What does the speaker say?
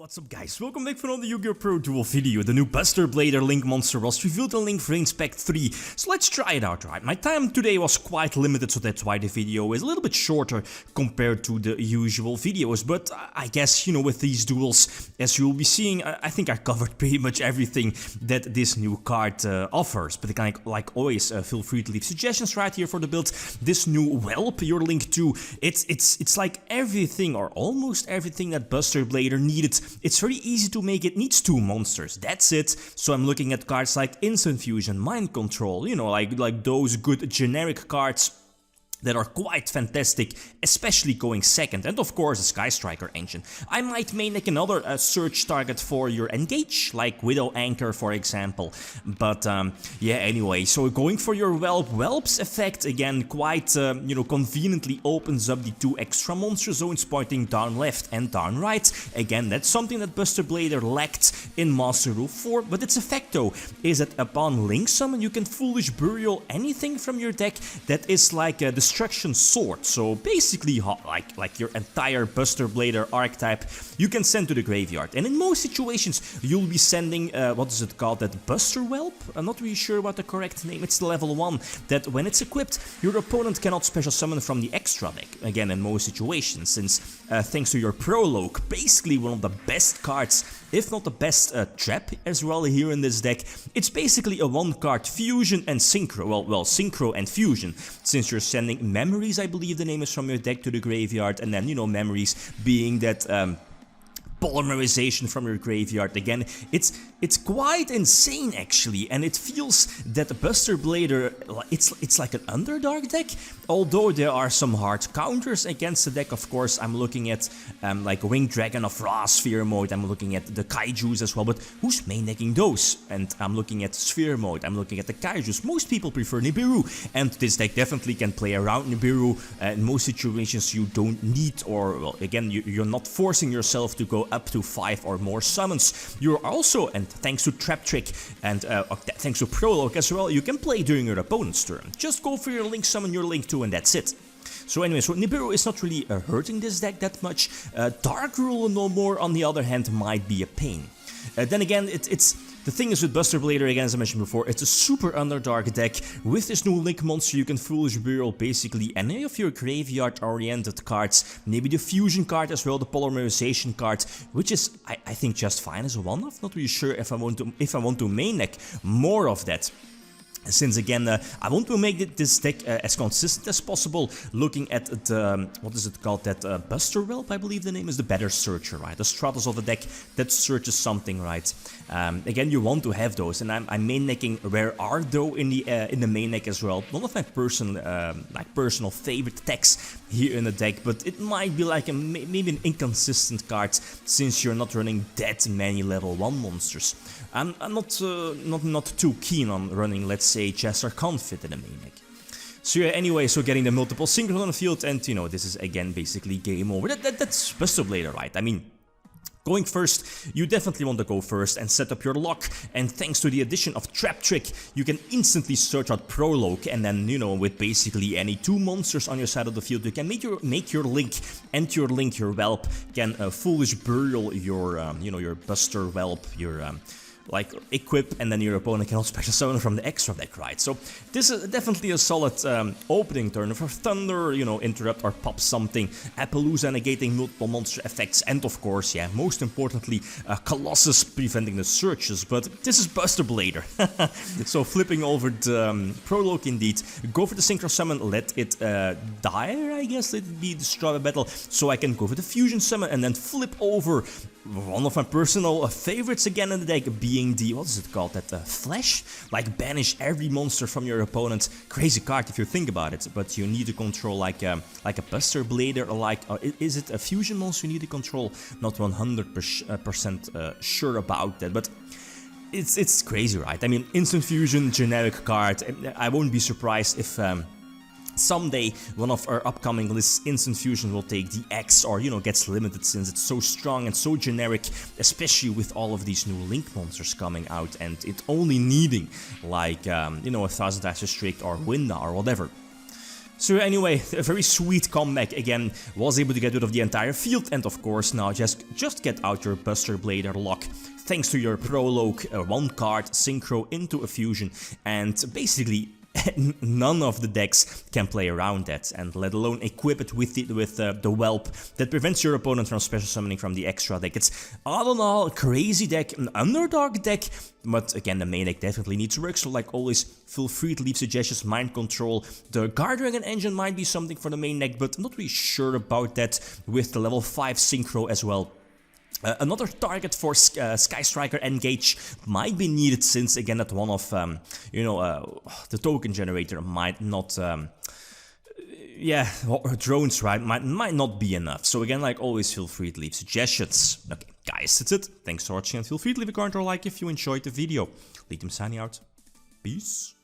What's up guys, welcome back for another YgoPro duel video. The new BUSTER BLADER Link monster was revealed in Link Vrains Pack 3, so let's try it out, right? My time today was quite limited, so that's why the video is a little bit shorter compared to the usual videos. But I guess, you know, with these duels, as you'll be seeing, I think I covered pretty much everything that this new card offers. But like always, feel free to leave suggestions right here for the build. This new whelp you're linked to, it's like everything or almost everything that BUSTER BLADER needed. It's very easy to make. It needs 2 monsters, that's it. So I'm looking at cards like Instant Fusion, Mind Control, you know, like those good generic cards that are quite fantastic, especially going second, and of course the Sky Striker engine. I might make another search target for your engage, like Widow Anchor for example, but yeah, anyway, so going for your Whelp's effect, again, quite, you know, conveniently opens up the 2 extra monster zones pointing down left and down right. Again, that's something that BUSTER BLADER lacked in Master Rule 4, but its effect though is that upon Link Summon you can Foolish Burial anything from your deck that is like a Destruction Sword, so basically like your entire BUSTER BLADER archetype you can send to the graveyard. And in most situations you'll be sending, what is it called, that BUSTER Whelp? I'm not really sure what the correct name, it's the level 1, that when it's equipped your opponent cannot special summon from the extra deck, again in most situations, since thanks to your Prologue, basically one of the best cards, if not the best trap as well here in this deck. It's basically a 1-card fusion and synchro, well synchro and fusion, since you're sending memories, I believe the name is, from your deck to the graveyard, and then, you know, memories being that polymerization from your graveyard. Again, it's quite insane actually, and it feels that BUSTER BLADER, it's like an Underdark deck, although there are some hard counters against the deck. Of course, I'm looking at like Winged Dragon of Ra Sphere mode, I'm looking at the Kaijus as well, but who's main decking those? And I'm looking at Sphere mode, I'm looking at the Kaijus. Most people prefer Nibiru, and this deck definitely can play around Nibiru. In most situations you don't need, or well, again, you're not forcing yourself to go up to 5 or more summons. You're also, and thanks to Trap Trick and thanks to Prologue as well, you can play during your opponent's turn. Just go for your Link Summon, your Link 2, and that's it. So anyway, so Nibiru is not really hurting this deck that much. Dark Rule no more, on the other hand, might be a pain. Then again, the thing is with BUSTER BLADER, again, as I mentioned before, it's a super Underdark deck. With this new Link monster you can Foolish Burial basically any of your graveyard oriented cards, maybe the Fusion card as well, the Polymerization card, which is I think just fine as a one-off. Not really sure if I want to main deck more of that. Since again, I want to make this deck as consistent as possible, looking at the, what is it called, that BUSTER Whelp, I believe the name is, the Better Searcher, right? The Stratos of the deck that searches something, right? Again, you want to have those, and I'm main necking Rare Ardo in the main deck as well. One of my personal favorite decks here in the deck, but it might be like maybe an inconsistent card since you're not running that many level 1 monsters. I'm not too keen on running, let's say, Chester Confit in the main deck. So yeah, anyway, so getting the multiple synchros on the field, and you know, this is again basically game over. That's BUSTER BLADER, right? I mean, going first, you definitely want to go first and set up your lock, and thanks to the addition of Trap Trick, you can instantly search out Prologue, and then, you know, with basically any 2 monsters on your side of the field, you can make your Link and your Link, your Whelp, can Foolish Burial your, you know, your BUSTER Whelp, your like equip, and then your opponent can also special summon from the extra deck, right? So this is definitely a solid opening turn for Thunder, you know, interrupt or pop something, Appaloosa negating multiple monster effects, and of course, yeah, most importantly, Colossus preventing the searches. But this is BUSTER BLADER. So flipping over the Prologue indeed, go for the Synchro Summon, let it die, I guess, let it be destroyed by battle, so I can go for the Fusion Summon and then flip over one of my personal favorites again in the deck, being the, what is it called, that Flash? Like banish every monster from your opponent. Crazy card if you think about it, but you need to control like a BUSTER BLADER, or like, is it a Fusion monster you need to control? Not 100% sure about that, but it's crazy, right? I mean, Instant Fusion, generic card. I won't be surprised if someday one of our upcoming lists, Instant Fusion, will take the X, or, you know, gets limited since it's so strong and so generic, especially with all of these new Link monsters coming out and it only needing like, you know, 1000 Axis Strict or Winda or whatever. So anyway, a very sweet comeback again, was able to get rid of the entire field, and of course now just get out your Buster Blader lock. Thanks to your Prologue, one card synchro into a fusion, and basically none of the decks can play around that, and let alone equip it with the whelp that prevents your opponent from special summoning from the extra deck. It's all in all a crazy deck, an underdog deck, but again the main deck definitely needs work, so like always feel free to leave suggestions. Mind Control, the Guard Dragon engine might be something for the main deck, but I'm not really sure about that with the level 5 synchro as well. Another target for Sky Striker Engage might be needed, since again that one of the token generator might not drones, right, might not be enough. So again, like always, feel free to leave suggestions. Okay guys, that's it, thanks for watching, and feel free to leave a comment or like if you enjoyed the video. Lithium signing out, peace.